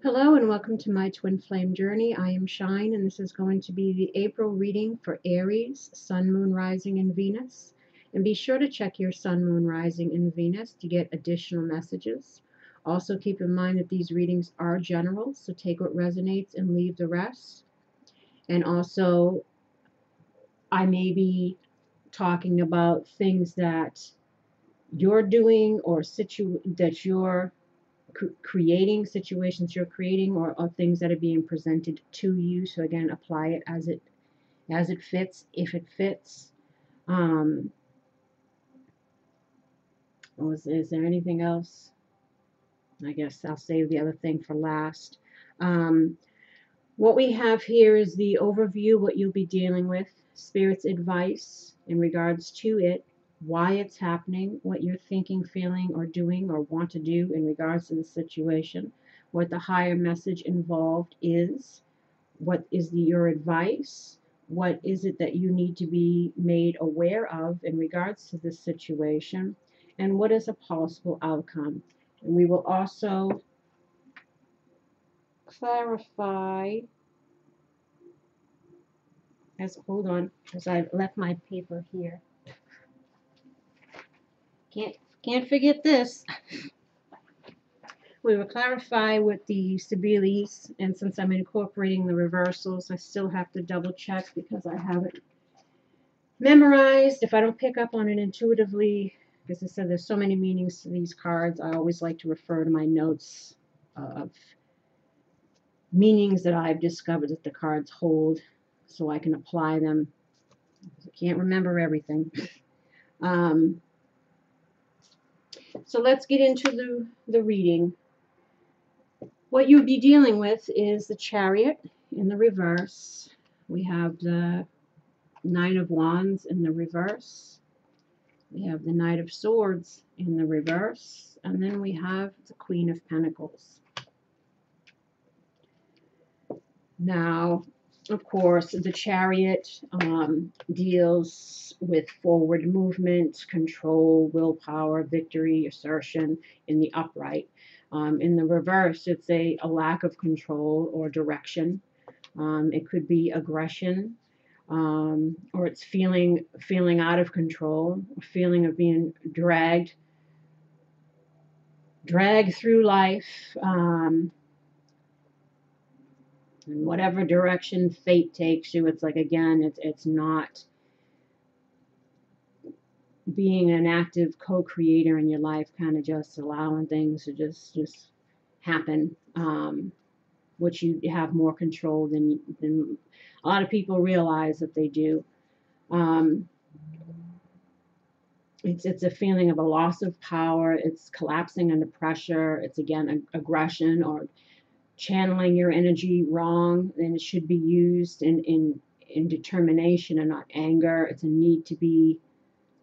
Hello and welcome to my twin flame journey. I am Shine and this is going to be the April reading for Aries, Sun, Moon, Rising, and Venus. And be sure to check your Sun, Moon, Rising, and Venus to get additional messages. Also keep in mind that these readings are general, so take what resonates and leave the rest. And also, I may be talking about things that you're doing or that you're creating, situations you're creating, or things that are being presented to you. So again, apply it as it fits, if it fits. Is there anything else? I guess I'll save the other thing for last. What we have here is the overview, what you'll be dealing with, Spirit's advice in regards to it, why it's happening, what you're thinking, feeling, or doing, or want to do in regards to the situation, what the higher message involved is, what is your advice, what is it that you need to be made aware of in regards to this situation, and what is a possible outcome. And we will also clarify, hold on, because I left my paper here. Can't forget this. We will clarify with the Sibilis, and since I'm incorporating the reversals, I still have to double check because I have it memorized. If I don't pick up on it intuitively, because I said there's so many meanings to these cards, I always like to refer to my notes of meanings that I've discovered that the cards hold so I can apply them. I can't remember everything. So let's get into the reading. What you'll be dealing with is the Chariot in the reverse. We have the Nine of Wands in the reverse. We have the Knight of Swords in the reverse. And then we have the Queen of Pentacles. Now, of course, the Chariot deals with forward movement, control, willpower, victory, assertion in the upright. In the reverse, it's a lack of control or direction. It could be aggression, or it's feeling out of control, a feeling of being dragged through life. In whatever direction fate takes you, it's like, again, it's not being an active co-creator in your life, kind of just allowing things to just happen, which you have more control than a lot of people realize that they do. It's a feeling of a loss of power. It's collapsing under pressure. It's, again, aggression or channeling your energy wrong, and it should be used in determination and not anger. It's a need to be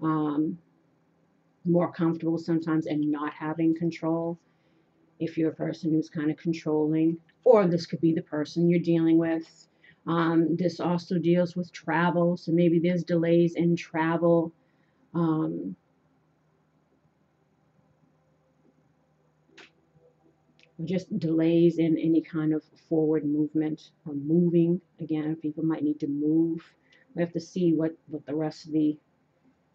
more comfortable sometimes and not having control. If you're a person who's kind of controlling, or this could be the person you're dealing with. This also deals with travel, so maybe there's delays in travel. Just delays in any kind of forward movement or moving. Again, people might need to move. We have to see what the rest of the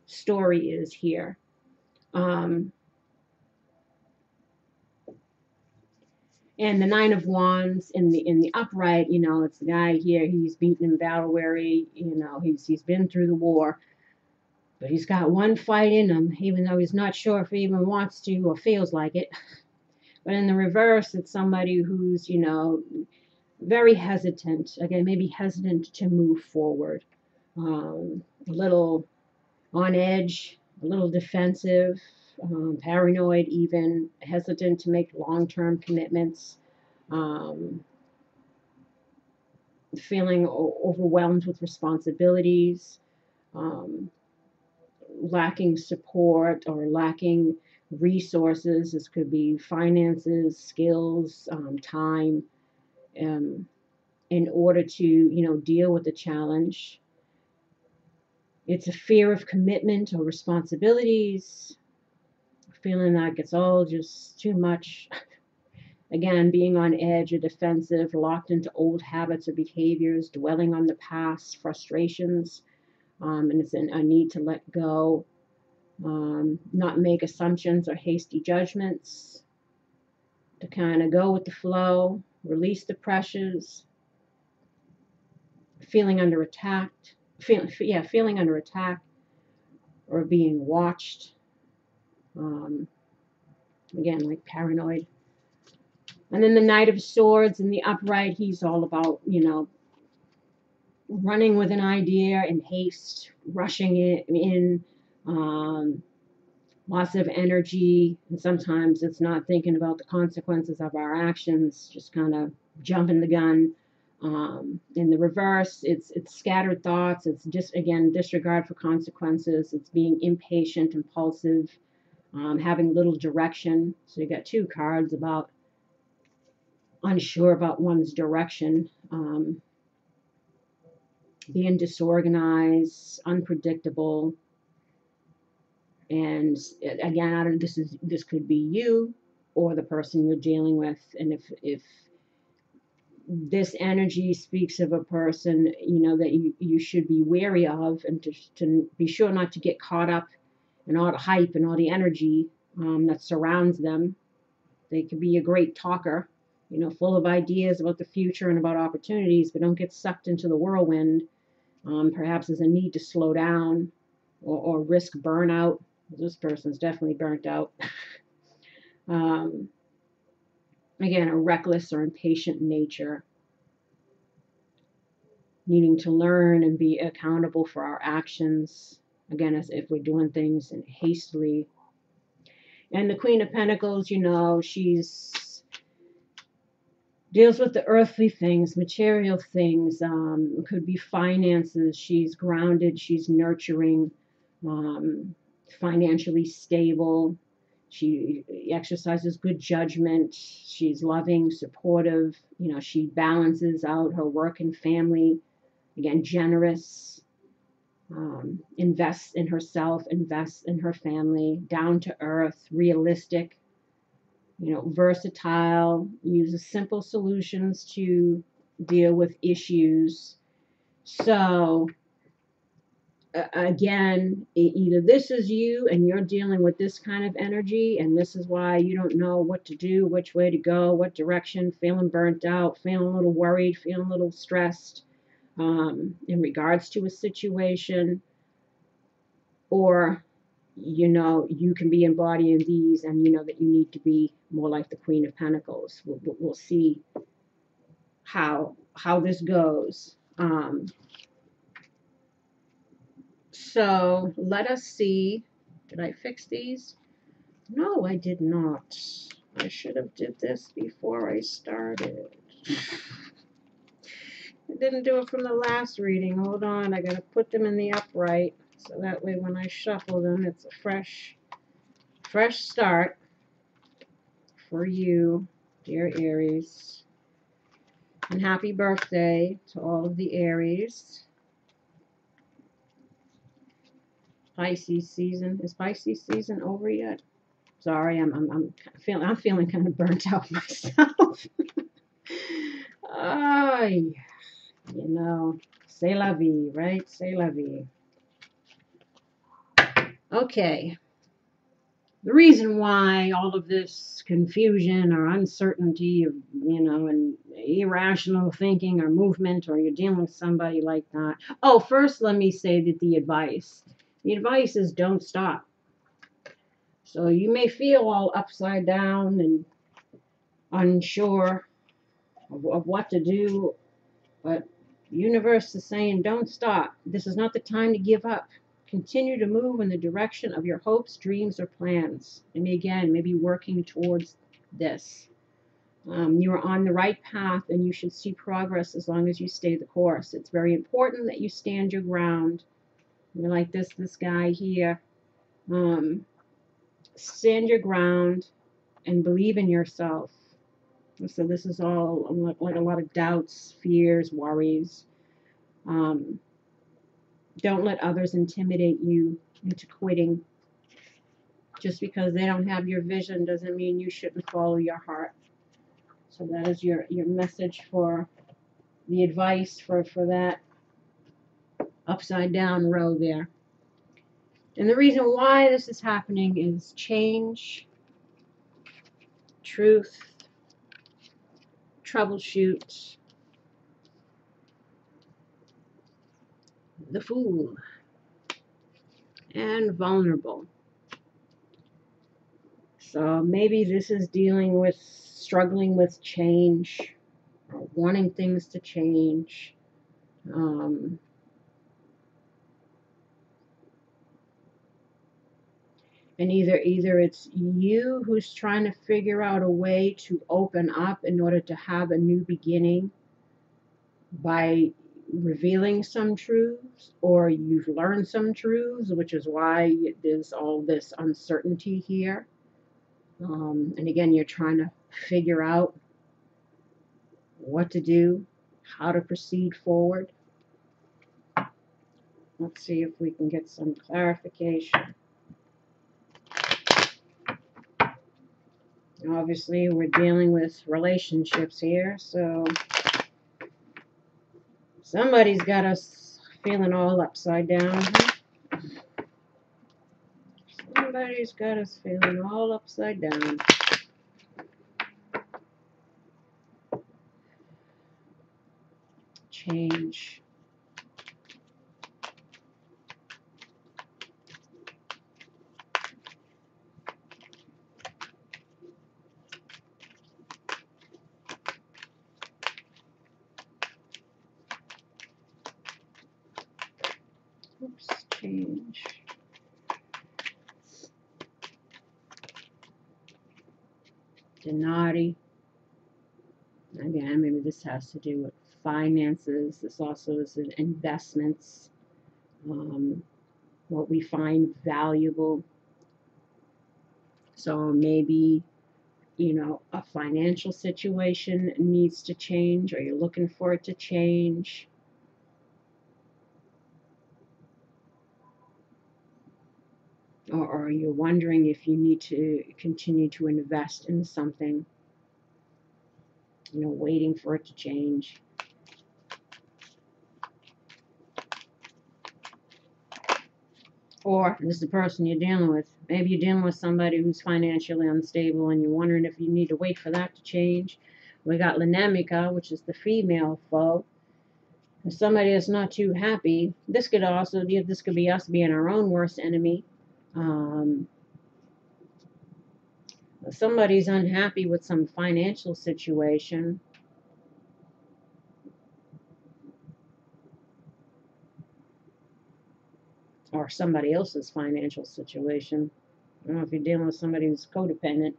story is here. And the Nine of Wands in the upright, it's the guy here. He's beaten and battle weary. He's been through the war, but he's got one fight in him, even though he's not sure if he even wants to or feels like it. But in the reverse, it's somebody who's, very hesitant. Again, maybe hesitant to move forward. A little on edge, a little defensive, paranoid even, hesitant to make long-term commitments, feeling overwhelmed with responsibilities, lacking support or lacking resources. This could be finances, skills, time, in order to deal with the challenge. It's a fear of commitment or responsibilities, feeling like it's all just too much. Again, being on edge or defensive, locked into old habits or behaviors, dwelling on the past, frustrations, and it's a need to let go, not make assumptions or hasty judgments, to kind of go with the flow, release the pressures, feeling under attack, feeling under attack or being watched. Again, like paranoid. And then the Knight of Swords in the upright, he's all about, running with an idea in haste, rushing it in, lots of energy, and sometimes it's not thinking about the consequences of our actions, just kind of jumping the gun. In the reverse, it's scattered thoughts. It's just, again, disregard for consequences. It's being impatient, impulsive, having little direction. So you got two cards about unsure about one's direction, being disorganized, unpredictable. And again, this could be you or the person you're dealing with. And if this energy speaks of a person, that you should be wary of, and to be sure not to get caught up in all the hype and all the energy that surrounds them. They could be a great talker, full of ideas about the future and about opportunities, but don't get sucked into the whirlwind. Perhaps there's a need to slow down or risk burnout. This person's definitely burnt out. Again, a reckless or impatient nature, needing to learn and be accountable for our actions. Again, as if we're doing things hastily. And the Queen of Pentacles, she's deals with the earthly things, material things. It could be finances. She's grounded. She's nurturing, financially stable. She exercises good judgment. She's loving, supportive. She balances out her work and family. Again, generous. Invests in herself, invests in her family. Down to earth, realistic. Versatile. Uses simple solutions to deal with issues. So again, either this is you and you're dealing with this kind of energy, and this is why you don't know what to do, which way to go, what direction, feeling burnt out, feeling a little worried, feeling a little stressed in regards to a situation, or you can be embodying these, and that you need to be more like the Queen of Pentacles. We'll see how this goes. So let us see. Did I fix these? No, I did not. I should have did this before I started. I didn't do it from the last reading. Hold on, I gotta put them in the upright, so that way when I shuffle them, it's a fresh start for you, dear Aries. And happy birthday to all of the Aries. Pisces season. Is Pisces season over yet? Sorry, I'm feeling kind of burnt out myself. C'est la vie, right? C'est la vie. Okay. The reason why all of this confusion or uncertainty of, and irrational thinking or movement, or you're dealing with somebody like that. Oh, first let me say that the advice is don't stop. So you may feel all upside down and unsure of what to do, but the universe is saying don't stop. This is not the time to give up. Continue to move in the direction of your hopes, dreams, or plans. And maybe working towards this. You are on the right path, and you should see progress as long as you stay the course. It's very important that you stand your ground. You're like this guy here. Stand your ground and believe in yourself. So this is all like a lot of doubts, fears, worries. Don't let others intimidate you into quitting. Just because they don't have your vision doesn't mean you shouldn't follow your heart. So that is your message for the advice for that upside down row there. And the reason why this is happening is change, truth, troubleshoot, the Fool, and vulnerable. So maybe this is dealing with struggling with change, or wanting things to change. And either it's you who's trying to figure out a way to open up in order to have a new beginning by revealing some truths, or you've learned some truths, which is why there's all this uncertainty here. And again, you're trying to figure out what to do, how to proceed forward. Let's see if we can get some clarification. Obviously, we're dealing with relationships here, so somebody's got us feeling all upside down. Somebody's got us feeling all upside down. Change. Oops, change. Denari. Again, maybe this has to do with finances. This also is in investments. What we find valuable. So maybe, a financial situation needs to change, or you're looking for it to change. Or you're wondering if you need to continue to invest in something, waiting for it to change. Or this is the person you're dealing with. Maybe you're dealing with somebody who's financially unstable and you're wondering if you need to wait for that to change. We got Lanemica, which is the female foe. If somebody that's not too happy, this could be us being our own worst enemy. Somebody's unhappy with some financial situation. Or somebody else's financial situation. I don't know if you're dealing with somebody who's codependent.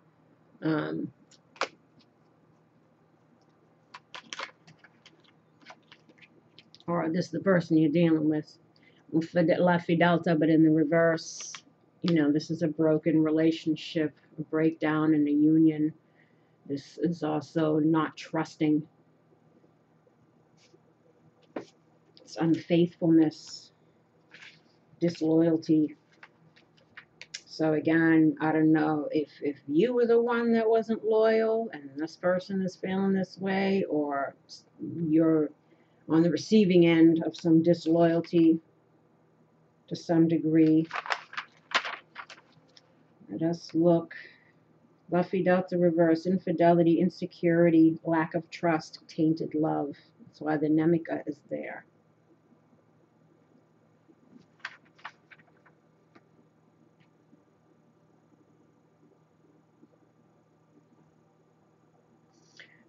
Or this is the person you're dealing with. La Fidelta, but in the reverse. This is a broken relationship, a breakdown in a union. This is also not trusting. It's unfaithfulness, disloyalty. So again, I don't know if you were the one that wasn't loyal and this person is feeling this way, or you're on the receiving end of some disloyalty to some degree. Let us look. Buffy Delta reverse, infidelity, insecurity, lack of trust, tainted love. That's why the Nemica is there.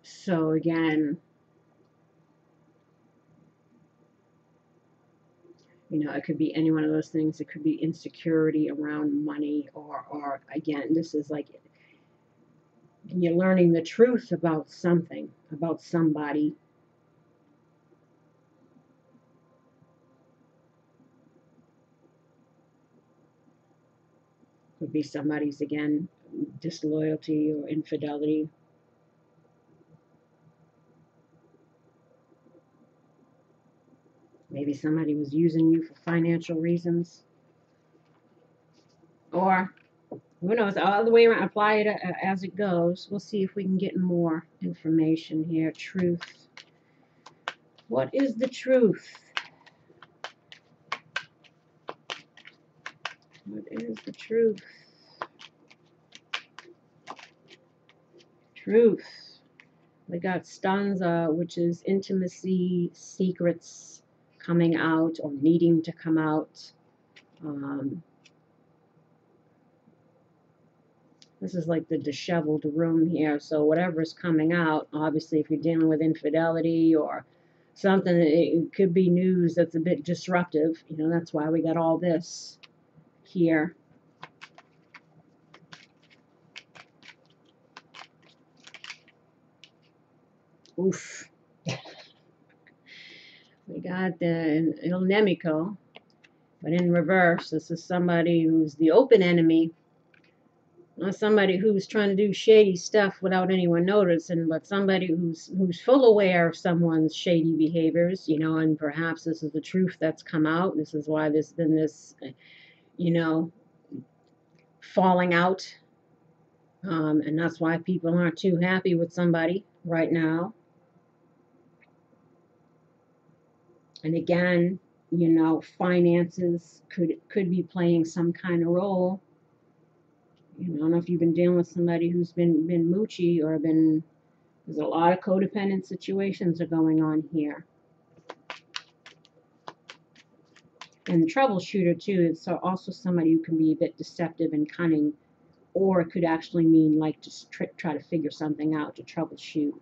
So again, it could be any one of those things. It could be insecurity around money, or again, this is like you're learning the truth about something, about somebody. Could be somebody's, again, disloyalty or infidelity. Maybe somebody was using you for financial reasons. Or Who knows? All the way around, apply it as it goes. We'll see if we can get more information here. Truth. What is the truth? What is the truth? Truth. We got stanza, which is intimacy, secrets coming out or needing to come out. This is like the disheveled room here. So whatever is coming out, obviously if you're dealing with infidelity or something, it could be news that's a bit disruptive. You know, that's why we got all this here. Oof. We got the El Nemico, but in reverse. This is somebody who's the open enemy. Not somebody who's trying to do shady stuff without anyone noticing, but somebody who's full aware of someone's shady behaviors, you know, and perhaps this is the truth that's come out. This is why there's been this, you know, falling out. And that's why people aren't too happy with somebody right now. And again, you know, finances could be playing some kind of role. You know, I don't know if you've been dealing with somebody who's been moochy or there's a lot of codependent situations are going on here. And the troubleshooter too is also somebody who can be a bit deceptive and cunning, or it could actually mean like just try to figure something out, to troubleshoot.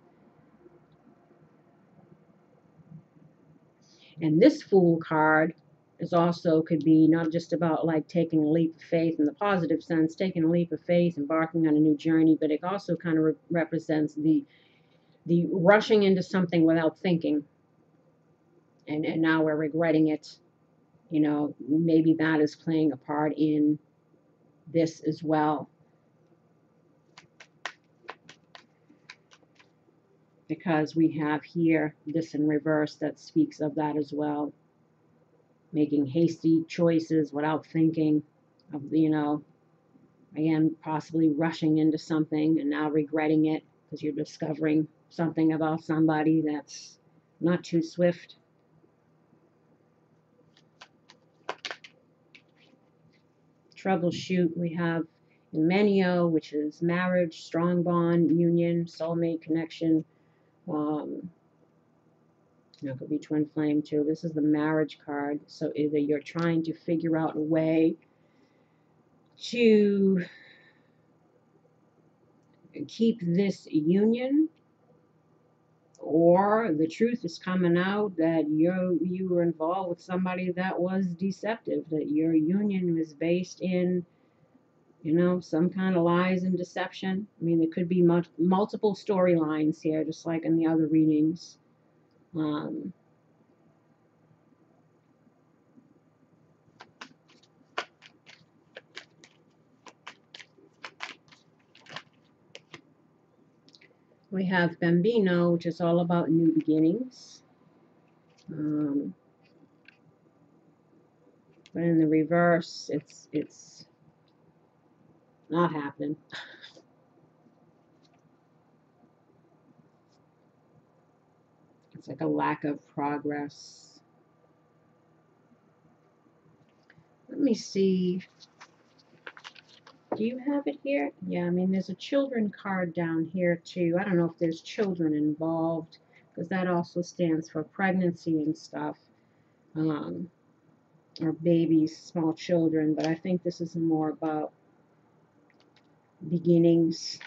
And this Fool card is also could be not just about like taking a leap of faith in the positive sense, taking a leap of faith, embarking on a new journey, but it also kind of represents the rushing into something without thinking, and now we're regretting it. You know, maybe that is playing a part in this as well. Because we have here this in reverse that speaks of that as well. Making hasty choices without thinking of, you know, again, possibly rushing into something and now regretting it because you're discovering something about somebody that's not too swift. Troubleshoot, we have Menio, which is marriage, strong bond, union, soulmate connection. It could be twin flame too. This is the marriage card. So either you're trying to figure out a way to keep this union, or the truth is coming out that you were involved with somebody that was deceptive, that your union was based in, you know, some kind of lies and deception. I mean, there could be multiple storylines here, just like in the other readings. We have Bambino, which is all about new beginnings. But in the reverse, it's not happening. It's like a lack of progress. Let me see. Do you have it here? Yeah, I mean, there's a children card down here too. I don't know if there's children involved, because that also stands for pregnancy and stuff, or babies, small children. But I think this is more about beginnings.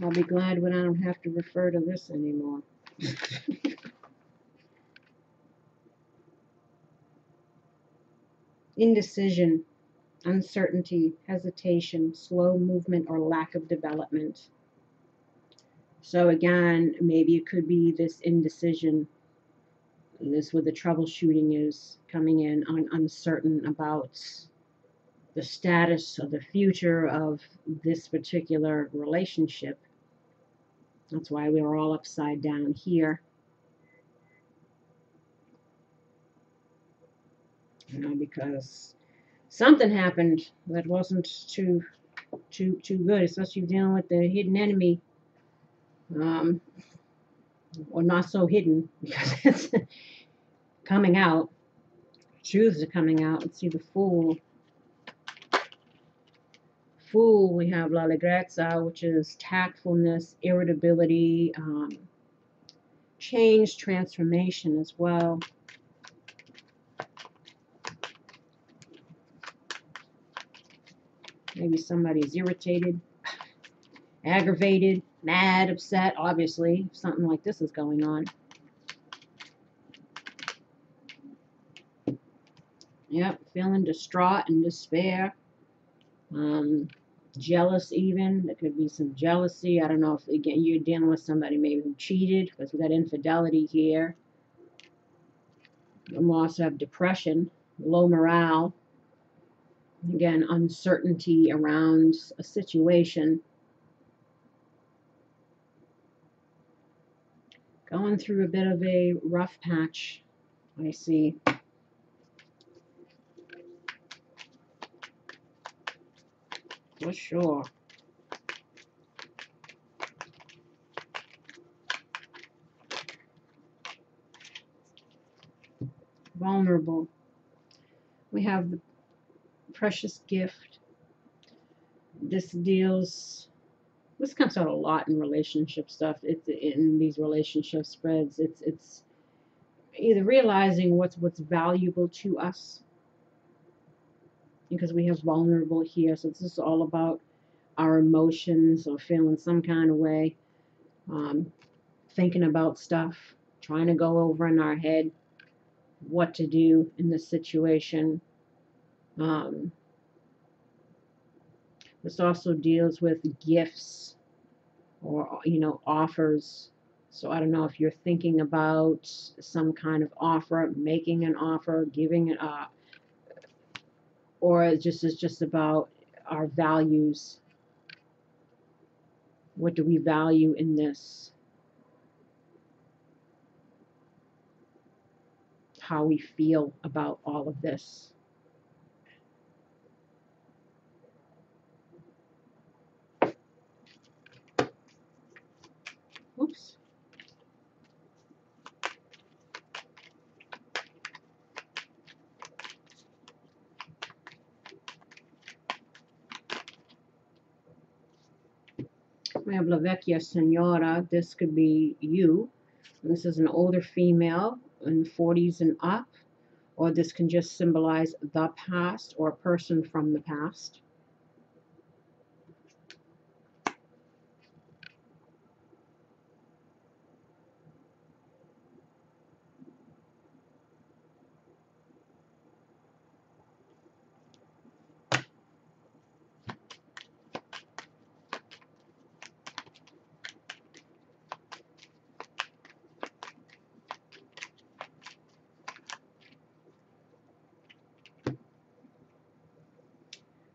I'll be glad when I don't have to refer to this anymore. Indecision, uncertainty, hesitation, slow movement, or lack of development. So again, maybe it could be this indecision. This where the troubleshooting is coming in, uncertain about the status or the future of this particular relationship. That's why we are all upside down here. You know, because something happened that wasn't too good, especially dealing with the hidden enemy, um, or not so hidden because it's coming out. Truths are coming out. Let's see the Fool. Fool, we have La Allegrezza, which is tactfulness, irritability, change, transformation as well. Maybe somebody's irritated, aggravated, mad, upset, obviously. Something like this is going on. Yep, feeling distraught and despair. Jealous even. There could be some jealousy. I don't know if, again, you're dealing with somebody maybe who cheated, because we got infidelity here. You also have depression, low morale. Again, uncertainty around a situation. Going through a bit of a rough patch, I see. For sure. Vulnerable. We have the precious gift. This comes out a lot in relationship stuff. It's in these relationship spreads. It's either realizing what's valuable to us, because we have vulnerable here. So this is all about our emotions or feeling some kind of way, thinking about stuff, trying to go over in our head what to do in this situation. This also deals with gifts or, offers. So I don't know if you're thinking about some kind of offer, making an offer, giving it up, or it's just about our values. What do we value in this? How we feel about all of this. Oops. We have La Vecchia Signora. This could be you. This is an older female in the 40s and up, or this can just symbolize the past or a person from the past.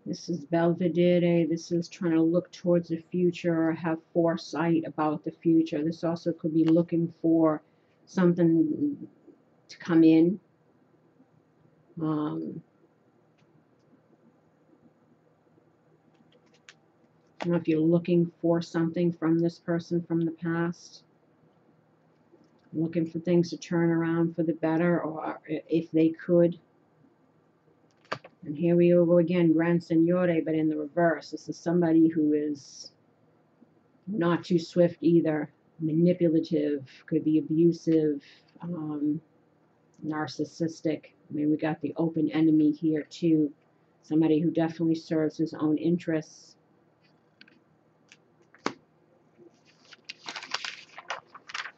This is Belvedere. This is trying to look towards the future or have foresight about the future. This also could be looking for something to come in. I don't know if you're looking for something from this person from the past. Looking for things to turn around for the better, or if they could. And here we go again, Gran Signore, but in the reverse. This is somebody who is not too swift either. Manipulative, could be abusive, narcissistic. I mean, we got the open enemy here too. Somebody who definitely serves his own interests.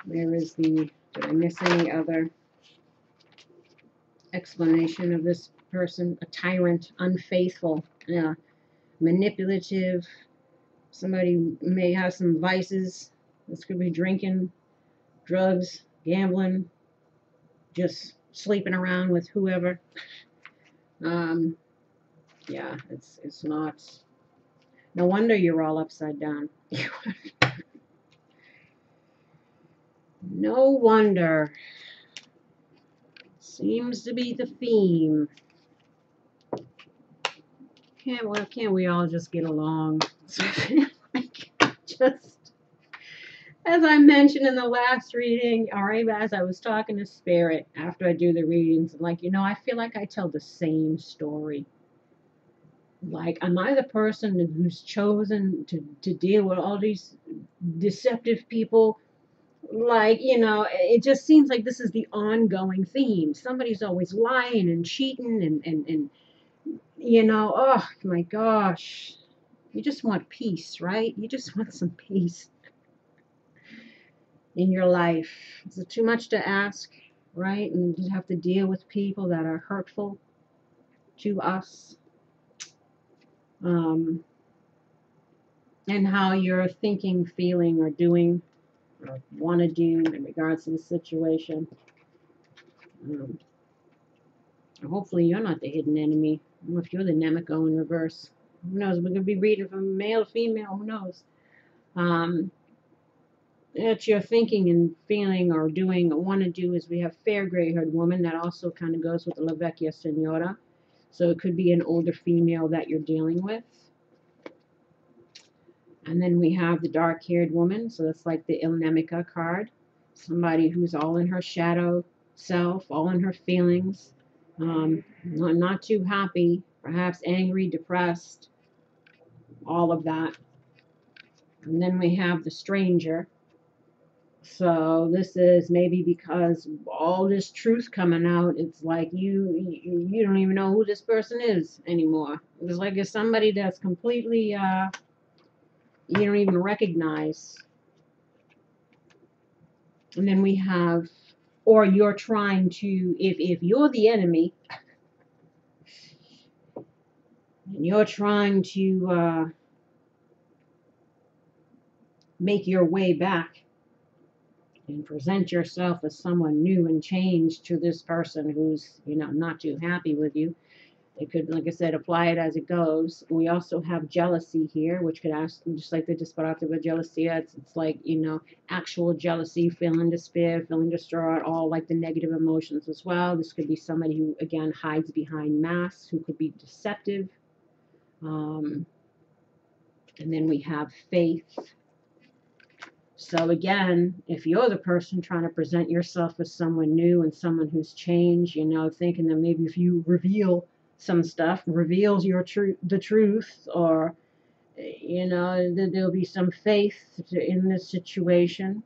Where is did I miss any other explanation of this person? A tyrant, unfaithful, manipulative. Somebody may have some vices. This could be drinking, drugs, gambling, just sleeping around with whoever. Yeah, it's not. No wonder you're all upside down. No wonder. Seems to be the theme. Can't we all just get along? Just as I mentioned in the last reading, all right, as I was talking to Spirit after I do the readings, like, I feel like I tell the same story. Like, am I the person who's chosen to deal with all these deceptive people? Like, it just seems like this is the ongoing theme. Somebody's always lying and cheating and oh my gosh. You just want peace, right? You just want some peace in your life. Is it too much to ask, right? And you have to deal with people that are hurtful to us. And how you're thinking, feeling, or doing, or want to do in regards to the situation. Hopefully you're not the hidden enemy. I don't know if you're the Nemeko in reverse. Who knows? We're going to be reading from male to female. Who knows? That you're thinking and feeling or doing or want to do is we have fair gray-haired woman. That also kind of goes with the La Vecchia Senora. So it could be an older female that you're dealing with. And then we have the dark-haired woman. So that's like the Il Nemica card. Somebody who's all in her shadow self, all in her feelings. Not too happy, perhaps angry, depressed, all of that. And then we have the stranger. So this is maybe because all this truth coming out, it's like you don't even know who this person is anymore. It's like it's somebody that's completely you don't even recognize. And then we have, or you're trying to, if you're the enemy, and you're trying to make your way back and present yourself as someone new and changed to this person who's, not too happy with you. It could, like I said, apply it as it goes. We also have jealousy here, which could ask, just like the disparate jealousy, it's like, actual jealousy, feeling despair, feeling distraught, all like the negative emotions as well. This could be somebody who, again, hides behind masks, who could be deceptive. And then we have faith. So again, if you're the person trying to present yourself as someone new and someone who's changed, thinking that maybe if you reveal some stuff, reveals the truth, or there'll be some faith in this situation.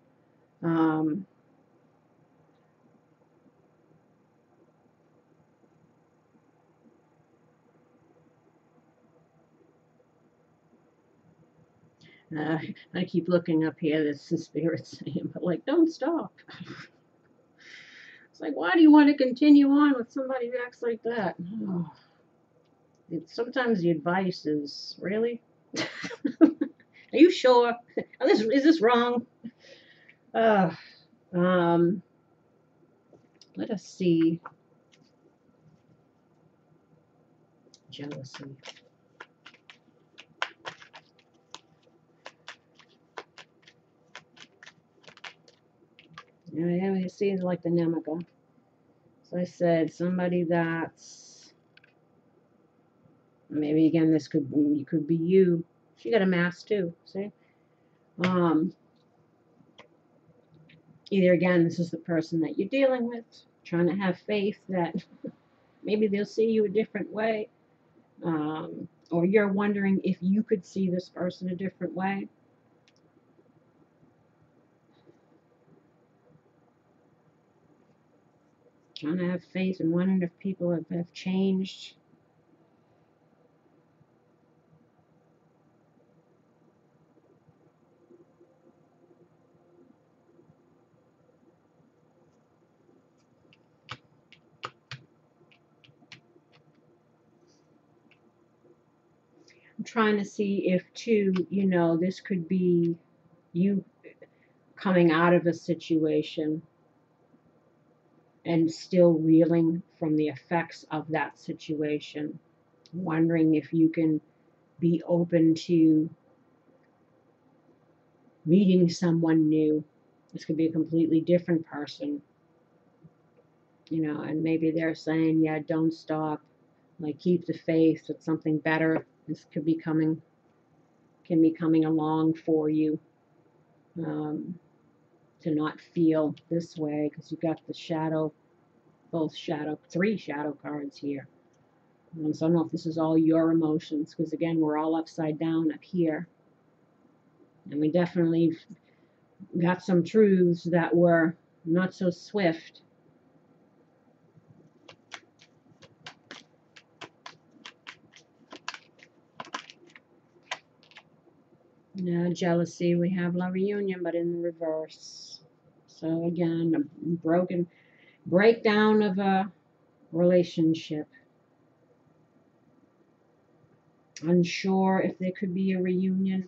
I keep looking up here, that's the spirit saying, but like, don't stop. It's like, why do you want to continue on with somebody who acts like that? Oh. Sometimes the advice is, really? Are you sure? Is this wrong? Let us see. Jealousy. Yeah, we see it's like the Nemica. So I said somebody that's, maybe again this could be you. She got a mask too. See, either again this is the person that you're dealing with, trying to have faith that maybe they'll see you a different way, or you're wondering if you could see this person a different way. Trying to have faith and wondering if people have changed. I'm trying to see if too, this could be you coming out of a situation and still reeling from the effects of that situation, wondering if you can be open to meeting someone new. This could be a completely different person, and maybe they're saying, yeah, don't stop. Like, keep the faith that something better can be coming along for you. To not feel this way, because you got the shadow, three shadow cards here. So I don't know if this is all your emotions, because again, we're all upside down up here. And we definitely got some truths that were not so swift. Yeah, jealousy, we have love reunion, but in the reverse. So again, a breakdown of a relationship. Unsure if there could be a reunion.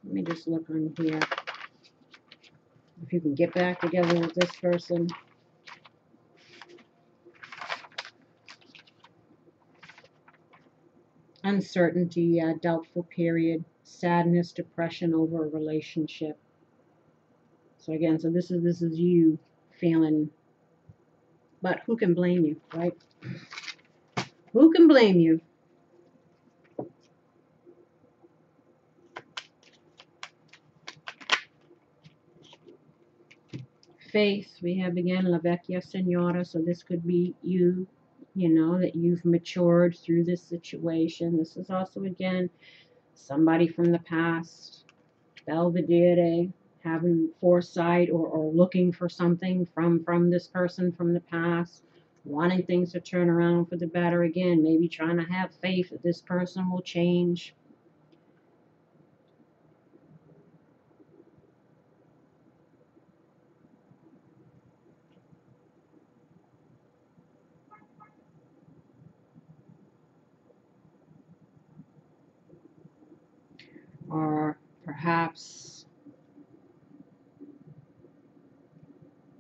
Let me just look on here. If you can get back together with this person. Uncertainty, doubtful period, sadness, depression over a relationship. So again, so this is you feeling, but who can blame you, right? Who can blame you? Faith, we have again La Vecchia Senora, so this could be you, that you've matured through this situation. This is also again somebody from the past, Belvedere, having foresight or looking for something from this person from the past, wanting things to turn around for the better again, maybe trying to have faith that this person will change. Or perhaps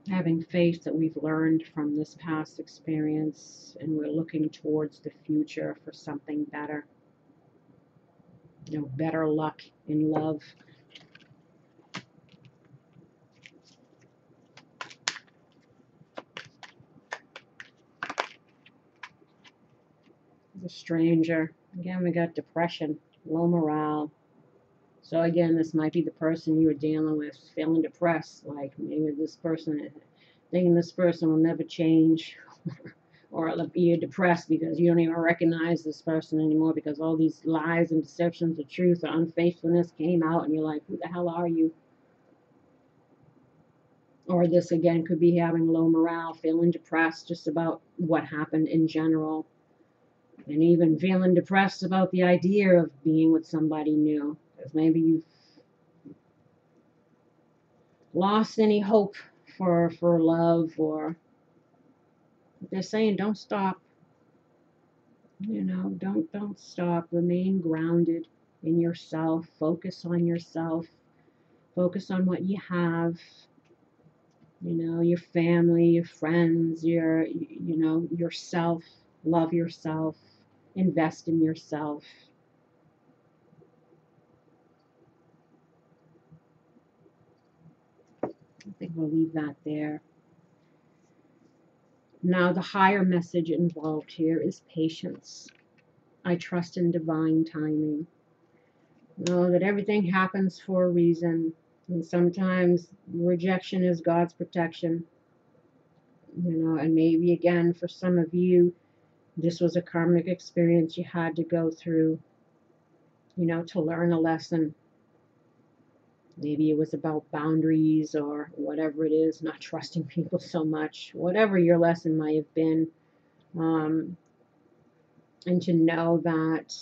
having faith that we've learned from this past experience and we're looking towards the future for something better. Better luck in love. The stranger. Again, we got depression, low morale. So again, this might be the person you were dealing with, feeling depressed, like maybe this person, thinking this person will never change, or you're depressed because you don't even recognize this person anymore because all these lies and deceptions of truth or unfaithfulness came out, and you're like, who the hell are you? Or this again could be having low morale, feeling depressed just about what happened in general, and even feeling depressed about the idea of being with somebody new. Because maybe you've lost any hope for love, or they're saying don't stop. Don't stop. Remain grounded in yourself. Focus on yourself. Focus on what you have. Your family, your friends, yourself. Love yourself. Invest in yourself. I think we'll leave that there. Now, the higher message involved here is patience. I trust in divine timing. Know that everything happens for a reason, and sometimes rejection is God's protection. And maybe again, for some of you, this was a karmic experience you had to go through, to learn a lesson. Maybe it was about boundaries or whatever it is, not trusting people so much, whatever your lesson might have been. And to know that,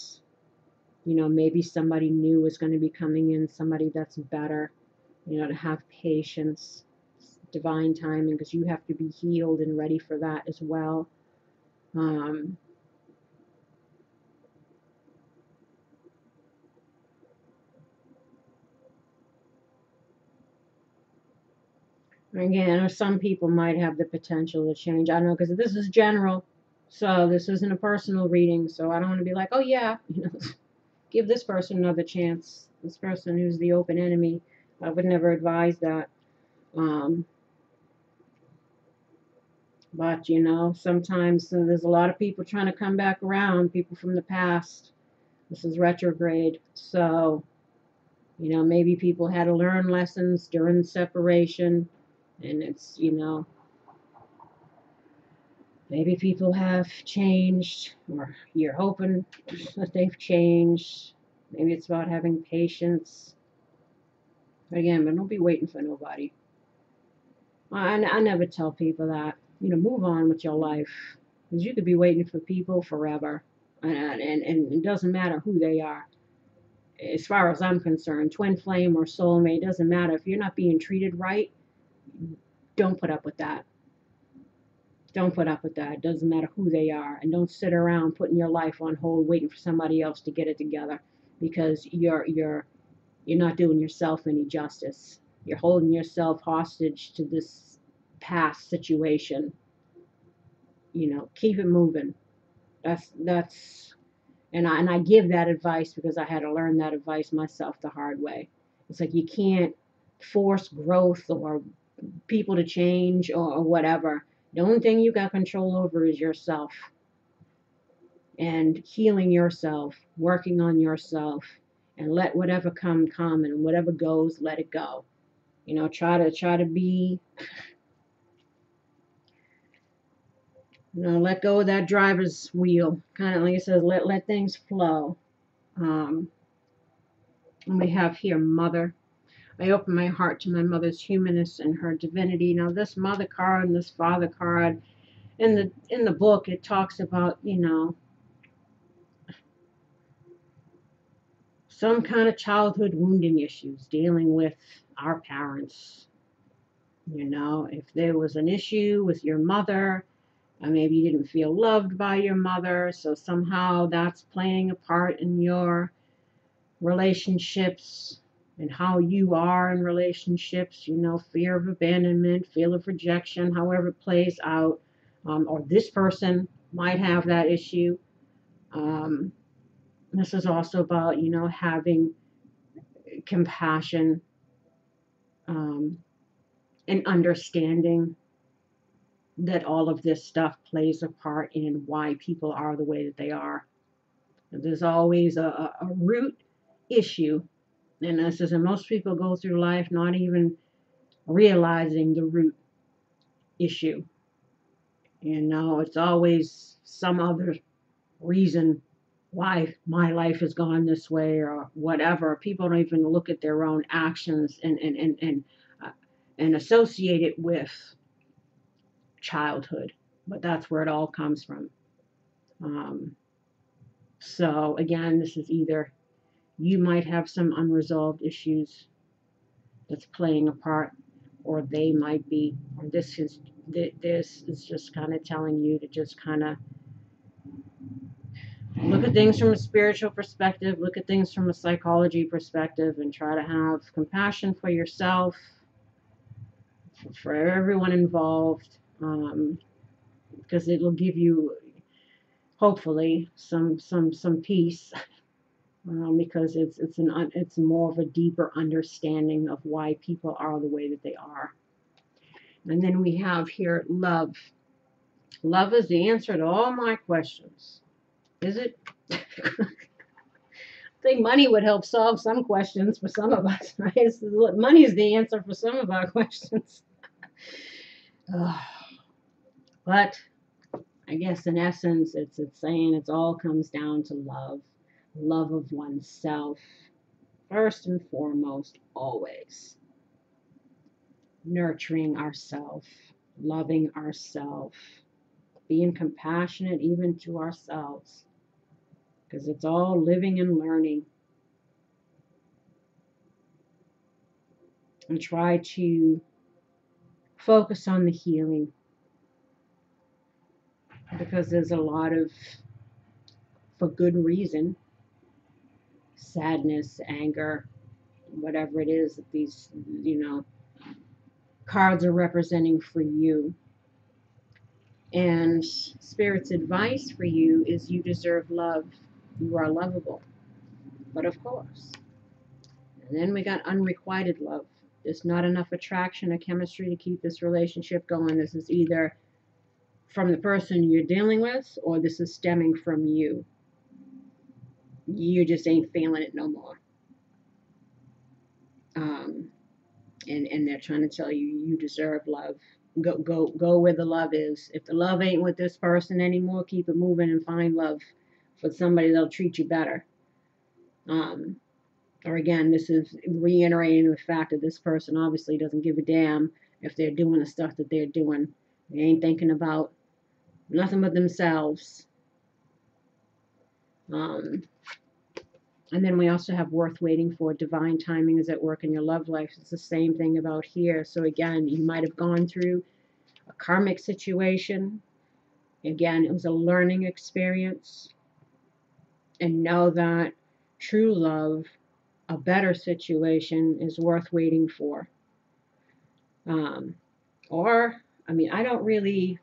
maybe somebody new is going to be coming in, somebody that's better, to have patience, divine timing, because you have to be healed and ready for that as well. Again, or some people might have the potential to change. I don't know, because this is general, so this isn't a personal reading, so I don't want to be like, oh yeah, give this person another chance. This person who's the open enemy, I would never advise that. But, you know, sometimes there's a lot of people trying to come back around, people from the past. This is retrograde. So, you know, maybe people had to learn lessons during the separation. And it's, you know, maybe people have changed, or you're hoping that they've changed. Maybe it's about having patience. But again, but don't be waiting for nobody. I never tell people that. You know, move on with your life. Because you could be waiting for people forever. And it doesn't matter who they are. As far as I'm concerned, twin flame or soulmate, doesn't matter. If you're not being treated right, don't put up with that. Don't put up with that. It doesn't matter who they are. And don't sit around putting your life on hold waiting for somebody else to get it together, because you're not doing yourself any justice. You're holding yourself hostage to this past situation. You know, keep it moving. That's and I give that advice because I had to learn that advice myself the hard way. It's like you can't force growth or people to change, or whatever. The only thing you got control over is yourself, and healing yourself, working on yourself, and let whatever come, and whatever goes, let it go. You know, try to be, you know, let go of that driver's wheel. Kind of like it says, let things flow. Um, and we have here mother. I open my heart to my mother's humanness and her divinity. Now this mother card and this father card, in the book it talks about, you know, some kind of childhood wounding issues dealing with our parents. You know, if there was an issue with your mother, maybe you didn't feel loved by your mother, so somehow that's playing a part in your relationships and how you are in relationships. You know, fear of abandonment, fear of rejection, however it plays out. Or this person might have that issue. Um, this is also about, you know, having compassion, um, and understanding that all of this stuff plays a part in why people are the way that they are. There's always a root issue. And this is, and most people go through life not even realizing the root issue. You know, it's always some other reason why my life has gone this way or whatever. People don't even look at their own actions and associate it with childhood, but that's where it all comes from. Um, so again, this is either you might have some unresolved issues that's playing a part, or they might be, or this is just kind of telling you to just kind of look at things from a spiritual perspective, look at things from a psychology perspective, and try to have compassion for yourself, for everyone involved, because it'll give you hopefully some peace, because it's more of a deeper understanding of why people are the way that they are. And then we have here love. Love is the answer to all my questions. Is it? I think money would help solve some questions for some of us, right? Money is the answer for some of our questions. But I guess in essence, it's saying it all comes down to love. Love of oneself, first and foremost, always. Nurturing ourselves, loving ourselves, being compassionate even to ourselves, because it's all living and learning. And try to focus on the healing, because there's a lot of, for good reason, sadness, anger, whatever it is that these, you know, cards are representing for you. And Spirit's advice for you is you deserve love. You are lovable. But of course. And then we got unrequited love. There's not enough attraction or chemistry to keep this relationship going. This is either from the person you're dealing with, or this is stemming from you. You just ain't feeling it no more. And they're trying to tell you you deserve love. Go where the love is. If the love ain't with this person anymore, keep it moving and find love for somebody that'll treat you better. Or again, this is reiterating the fact that this person obviously doesn't give a damn if they're doing the stuff that they're doing. They ain't thinking about nothing but themselves. And then we also have worth waiting for. Divine timing is at work in your love life. It's the same thing about here. So again, you might have gone through a karmic situation. Again, it was a learning experience. And know that true love, a better situation, is worth waiting for. Or, I mean, I don't really...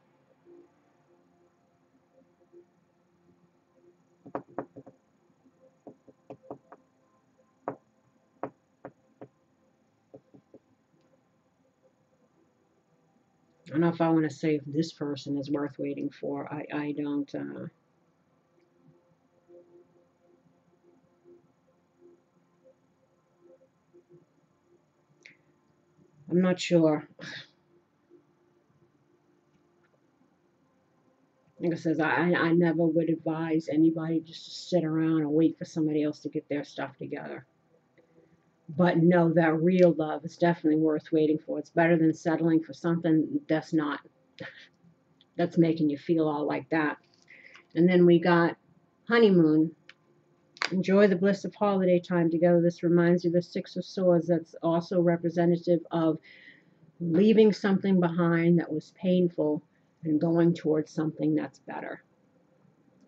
I don't know if I want to say if this person is worth waiting for. I don't... I'm not sure. Like I says, I never would advise anybody just to sit around and wait for somebody else to get their stuff together. But know that real love is definitely worth waiting for. It's better than settling for something that's making you feel all like that. And then we got honeymoon. Enjoy the bliss of holiday time together. This reminds you of the Six of Swords. That's also representative of leaving something behind that was painful and going towards something that's better.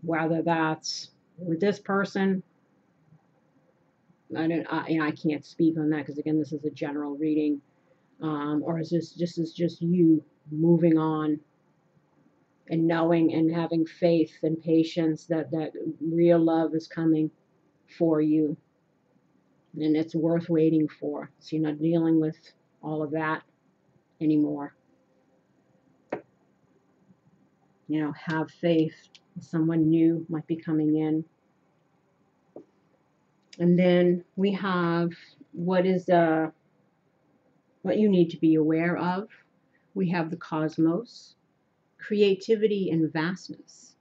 Whether that's with this person, I can't speak on that because again, this is a general reading, or is this just you moving on and knowing and having faith and patience that real love is coming for you, and it's worth waiting for. So you're not dealing with all of that anymore. Have faith. Someone new might be coming in. And then we have what you need to be aware of. We have the cosmos, creativity and vastness.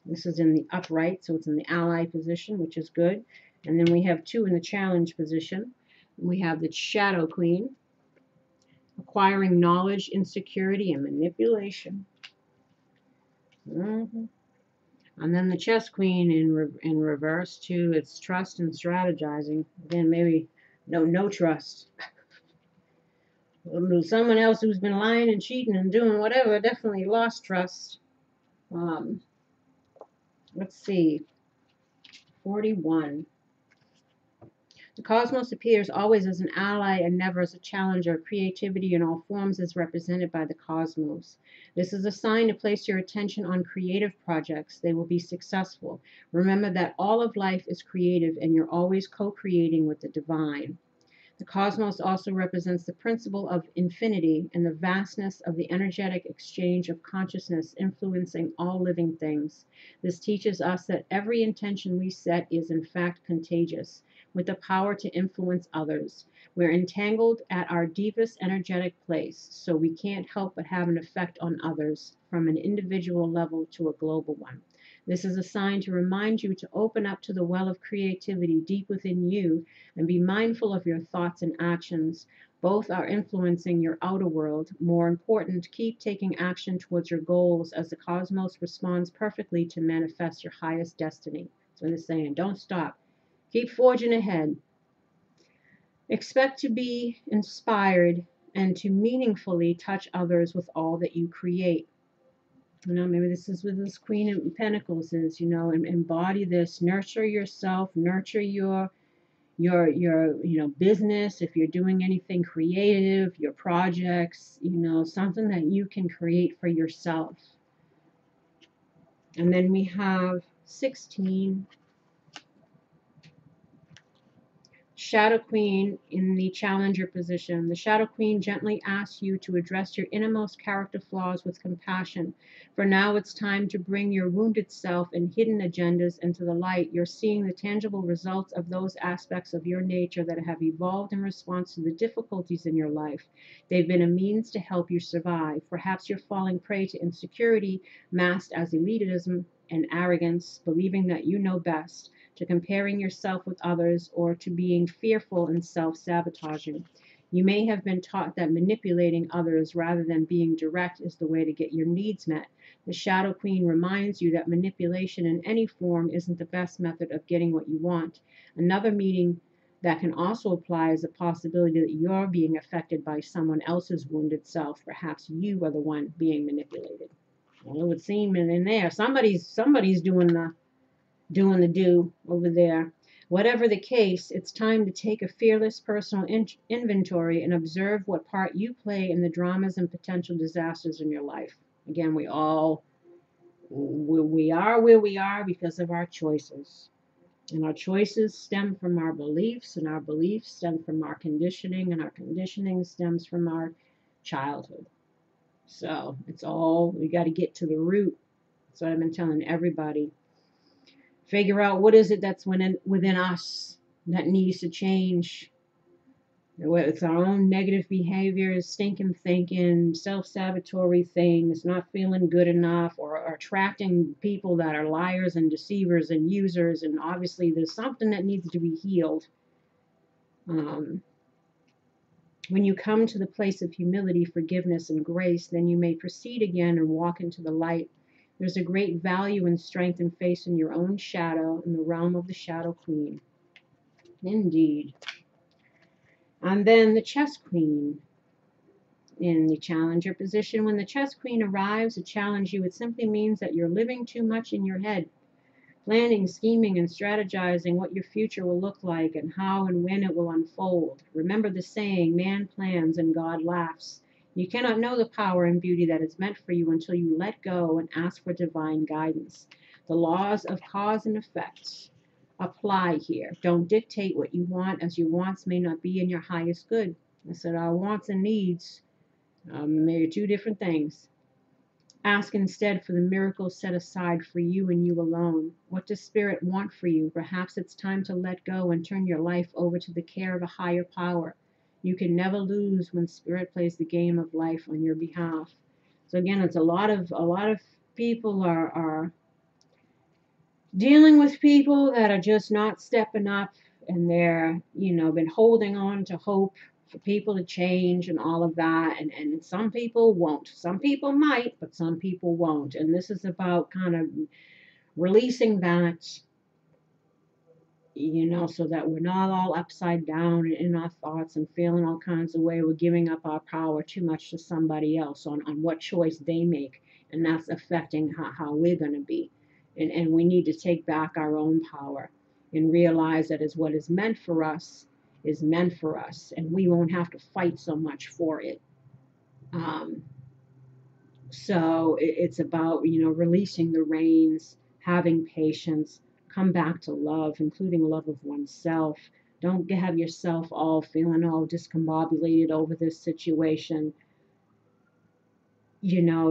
This is in the upright, so it's in the ally position, which is good. And then we have 2 in the challenge position. We have the shadow queen, acquiring knowledge, insecurity, and manipulation. And then the chess queen in reverse too. It's trust and strategizing. Again, maybe no trust. Someone else who's been lying and cheating and doing whatever definitely lost trust. Let's see. 41. The cosmos appears always as an ally and never as a challenger. Creativity in all forms is represented by the cosmos. This is a sign to place your attention on creative projects. They will be successful. Remember that all of life is creative and you're always co-creating with the divine. The cosmos also represents the principle of infinity and the vastness of the energetic exchange of consciousness influencing all living things. This teaches us that every intention we set is in fact contagious, with the power to influence others. We're entangled at our deepest energetic place, so we can't help but have an effect on others, from an individual level to a global one. This is a sign to remind you to open up to the well of creativity deep within you and be mindful of your thoughts and actions. Both are influencing your outer world. More important, keep taking action towards your goals as the cosmos responds perfectly to manifest your highest destiny. So they're saying, don't stop. Keep forging ahead. Expect to be inspired and to meaningfully touch others with all that you create. Maybe this is with this Queen of Pentacles is, embody this, nurture yourself, nurture your business. If you're doing anything creative, your projects, something that you can create for yourself. And then we have 16. Shadow Queen in the challenger position. The Shadow Queen gently asks you to address your innermost character flaws with compassion. For now, it's time to bring your wounded self and hidden agendas into the light. You're seeing the tangible results of those aspects of your nature that have evolved in response to the difficulties in your life. They've been a means to help you survive. Perhaps you're falling prey to insecurity, masked as elitism and arrogance, believing that you know best, to comparing yourself with others, or to being fearful and self-sabotaging. You may have been taught that manipulating others rather than being direct is the way to get your needs met. The Shadow Queen reminds you that manipulation in any form isn't the best method of getting what you want. Another meaning that can also apply is the possibility that you're being affected by someone else's wounded self. Perhaps you are the one being manipulated. Well, it would seem in there somebody's doing the do over there. Whatever the case, it's time to take a fearless personal inventory and observe what part you play in the dramas and potential disasters in your life. Again, we are where we are because of our choices. And our choices stem from our beliefs, and our beliefs stem from our conditioning, and our conditioning stems from our childhood. So it's all, we got to get to the root. That's what I've been telling everybody. Figure out what is it that's within us that needs to change. It's our own negative behaviors, stinking thinking, self-sabotatory things, not feeling good enough, or attracting people that are liars and deceivers and users. And obviously there's something that needs to be healed. When you come to the place of humility, forgiveness, and grace, then you may proceed again and walk into the light. There's a great value and strength in facing your own shadow in the realm of the Shadow Queen. Indeed. And then the Chess Queen in the challenger position. When the Chess Queen arrives to challenge you, it simply means that you're living too much in your head, planning, scheming, and strategizing what your future will look like and how and when it will unfold. Remember the saying, man plans and God laughs. You cannot know the power and beauty that is meant for you until you let go and ask for divine guidance. The laws of cause and effect apply here. Don't dictate what you want, as your wants may not be in your highest good. I said our wants and needs may be two different things. Ask instead for the miracles set aside for you and you alone. What does Spirit want for you? Perhaps it's time to let go and turn your life over to the care of a higher power. You can never lose when Spirit plays the game of life on your behalf. So again, it's a lot of people are dealing with people that are just not stepping up, and they're, been holding on to hope for people to change and all of that. And some people won't. Some people might, but some people won't. And this is about kind of releasing that, so that we're not all upside down in our thoughts and feeling all kinds of way. We're giving up our power too much to somebody else on what choice they make. And that's affecting how we're going to be. And we need to take back our own power and realize that is what is meant for us is meant for us. And we won't have to fight so much for it. So it's about, releasing the reins, having patience, come back to love, including love of oneself. Don't have yourself all feeling all discombobulated over this situation.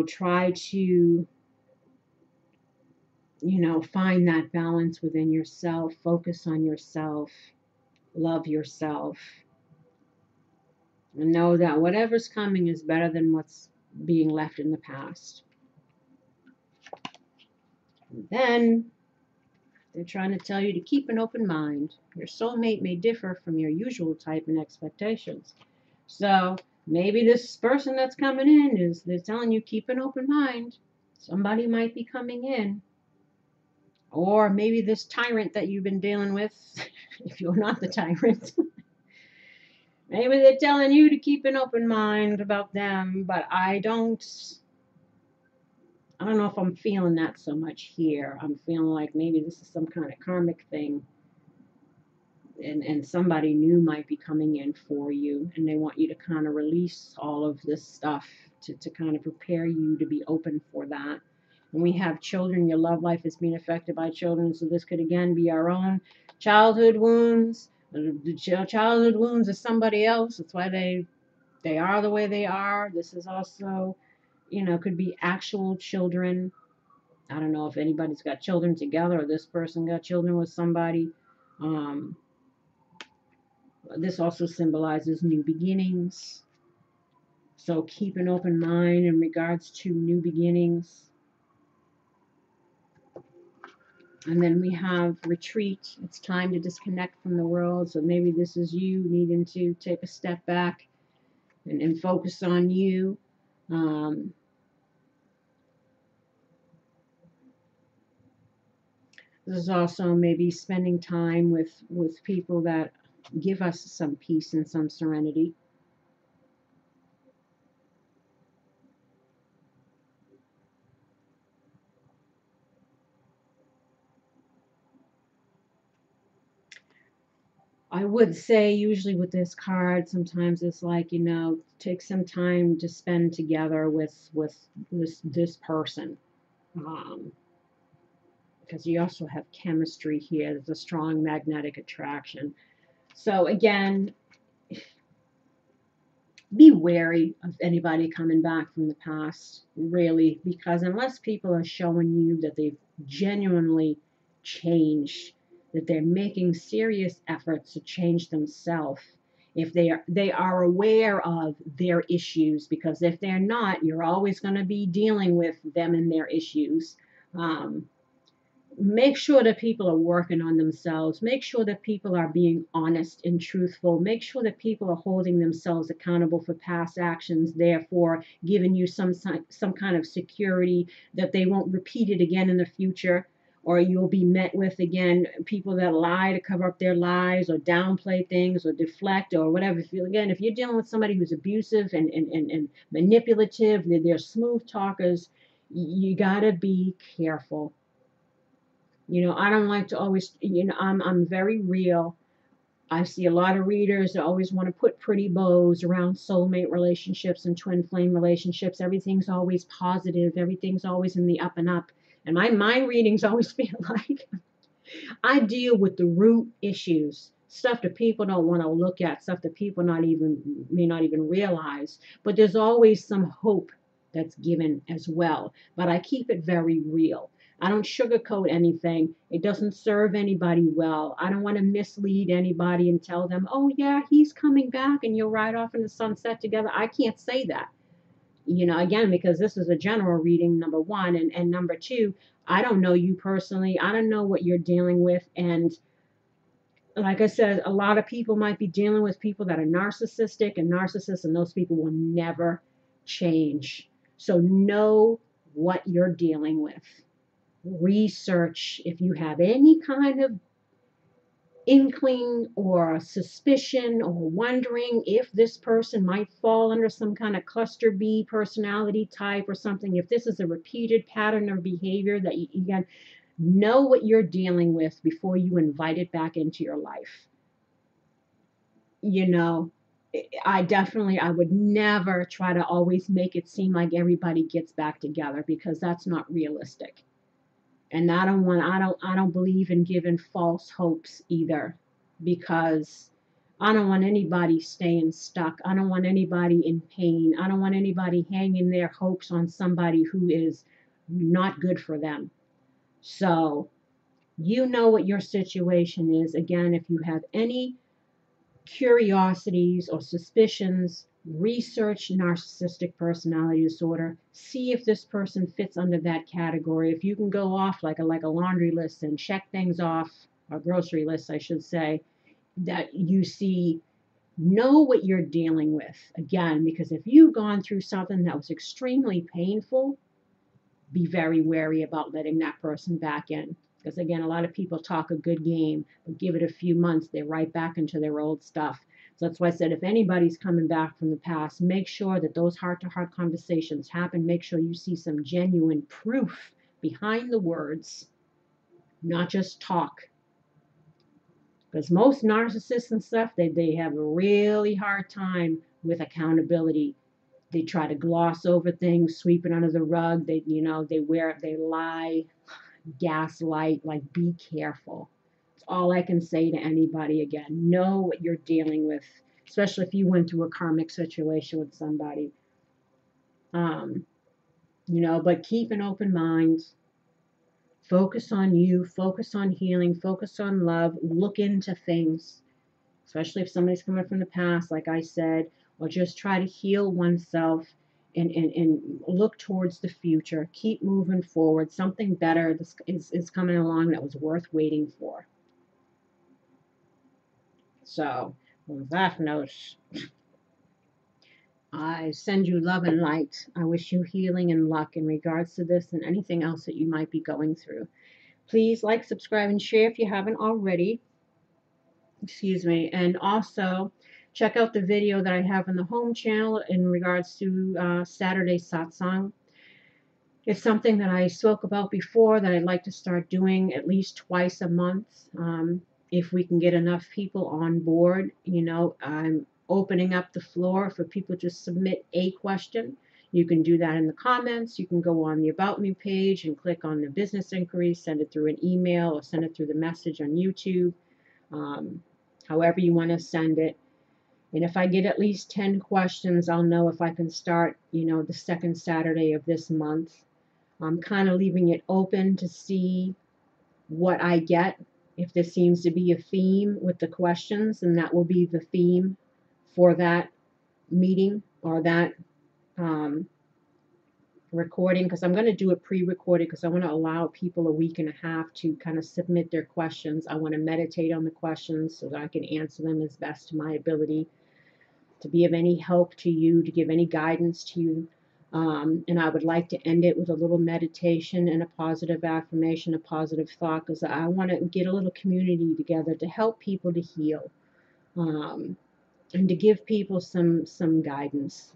Try to, find that balance within yourself, focus on yourself, love yourself, and know that whatever's coming is better than what's being left in the past. And then they're trying to tell you to keep an open mind. Your soulmate may differ from your usual type and expectations. So maybe this person that's coming in they're telling you keep an open mind. Somebody might be coming in. Or maybe this tyrant that you've been dealing with, if you're not the tyrant. Maybe they're telling you to keep an open mind about them, but I don't know if I'm feeling that so much here. I'm feeling like maybe this is some kind of karmic thing. And somebody new might be coming in for you, and they want you to kind of release all of this stuff to kind of prepare you to be open for that. When we have children, your love life is being affected by children, so this could again be our own childhood wounds, The childhood wounds of somebody else. That's why they are the way they are. This is also, could be actual children. I don't know if anybody's got children together or this person got children with somebody. Um, this also symbolizes new beginnings. So keep an open mind in regards to new beginnings. And then we have retreat. It's time to disconnect from the world. So maybe this is you needing to take a step back and focus on you. Um, this is also maybe spending time with people that give us some peace and some serenity. I would say usually with this card, sometimes it's like, take some time to spend together with this person. Um, because you also have chemistry here. There's a strong magnetic attraction. So again, be wary of anybody coming back from the past, really, because unless people are showing you that they've genuinely changed, that they're making serious efforts to change themselves, if they are aware of their issues, because if they're not, you're always going to be dealing with them and their issues. Um, Make sure that people are working on themselves. Make sure that people are being honest and truthful. Make sure that people are holding themselves accountable for past actions, therefore giving you some kind of security that they won't repeat it again in the future, or you'll be met with again people that lie to cover up their lies or downplay things or deflect or whatever. If you're dealing with somebody who's abusive and manipulative, they're smooth talkers, you got to be careful. I don't like to always, I'm very real. I see a lot of readers that always want to put pretty bows around soulmate relationships and twin flame relationships. Everything's always positive. Everything's always in the up and up. And my mind readings always feel like I deal with the root issues, stuff that people don't want to look at, stuff that people may not even realize. But there's always some hope that's given as well. But I keep it very real. I don't sugarcoat anything. It doesn't serve anybody well. I don't want to mislead anybody and tell them, oh, yeah, he's coming back and you'll ride off in the sunset together. I can't say that. Again, because this is a general reading, number one. And number two, I don't know you personally. I don't know what you're dealing with. And like I said, a lot of people might be dealing with people that are narcissistic and narcissists, and those people will never change. So know what you're dealing with. Research if you have any kind of inkling or suspicion or wondering if this person might fall under some kind of cluster B personality type or something, if this is a repeated pattern of behavior, that you got know what you're dealing with before you invite it back into your life. you know I would never try to always make it seem like everybody gets back together, because that's not realistic. And I don't believe in giving false hopes either, because I don't want anybody staying stuck. I don't want anybody in pain. I don't want anybody hanging their hopes on somebody who is not good for them. So you know what your situation is. Again, if you have any curiosities or suspicions, research narcissistic personality disorder. See if this person fits under that category. If you can go off like a laundry list and check things off, or grocery list, I should say, that you see, know what you're dealing with. Again, because if you've gone through something that was extremely painful, be very wary about letting that person back in. Because again, a lot of people talk a good game, but give it a few months, they're right back into their old stuff. So that's why I said, if anybody's coming back from the past, make sure that those heart-to-heart conversations happen. Make sure you see some genuine proof behind the words, not just talk. Because most narcissists and stuff, they have a really hard time with accountability. They try to gloss over things, sweep it under the rug. They lie, gaslight. Like, be careful. It's all I can say to anybody. Again, know what you're dealing with, especially if you went through a karmic situation with somebody. Um, but keep an open mind. Focus on you, focus on healing, focus on love, look into things, especially if somebody's coming from the past, like I said, or just try to heal oneself and look towards the future. Keep moving forward. Something better is coming along that was worth waiting for. So, on that note, I send you love and light. I wish you healing and luck in regards to this and anything else that you might be going through. Please like, subscribe, and share if you haven't already. Excuse me. And also, check out the video that I have on the home channel in regards to Saturday satsang. It's something that I spoke about before that I'd like to start doing at least twice a month. If we can get enough people on board, I'm opening up the floor for people to submit a question. You can do that in the comments. You can go on the About Me page and click on the business inquiry, send it through an email, or send it through the message on YouTube. However you want to send it. And if I get at least 10 questions, I'll know if I can start, the second Saturday of this month. I'm kind of leaving it open to see what I get. If there seems to be a theme with the questions, then that will be the theme for that meeting or that recording, because I'm going to do it pre-recorded because I want to allow people a week and a half to kind of submit their questions. I want to meditate on the questions so that I can answer them as best to my ability, to be of any help to you, to give any guidance to you. And I would like to end it with a little meditation and a positive affirmation, a positive thought, because I want to get a little community together to help people to heal, and to give people some guidance.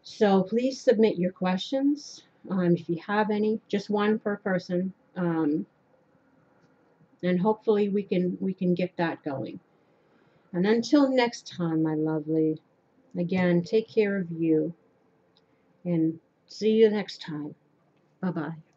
So please submit your questions, if you have any, just one per person, and hopefully we can get that going. And until next time, my lovely, again, take care of you, and see you next time. Bye-bye.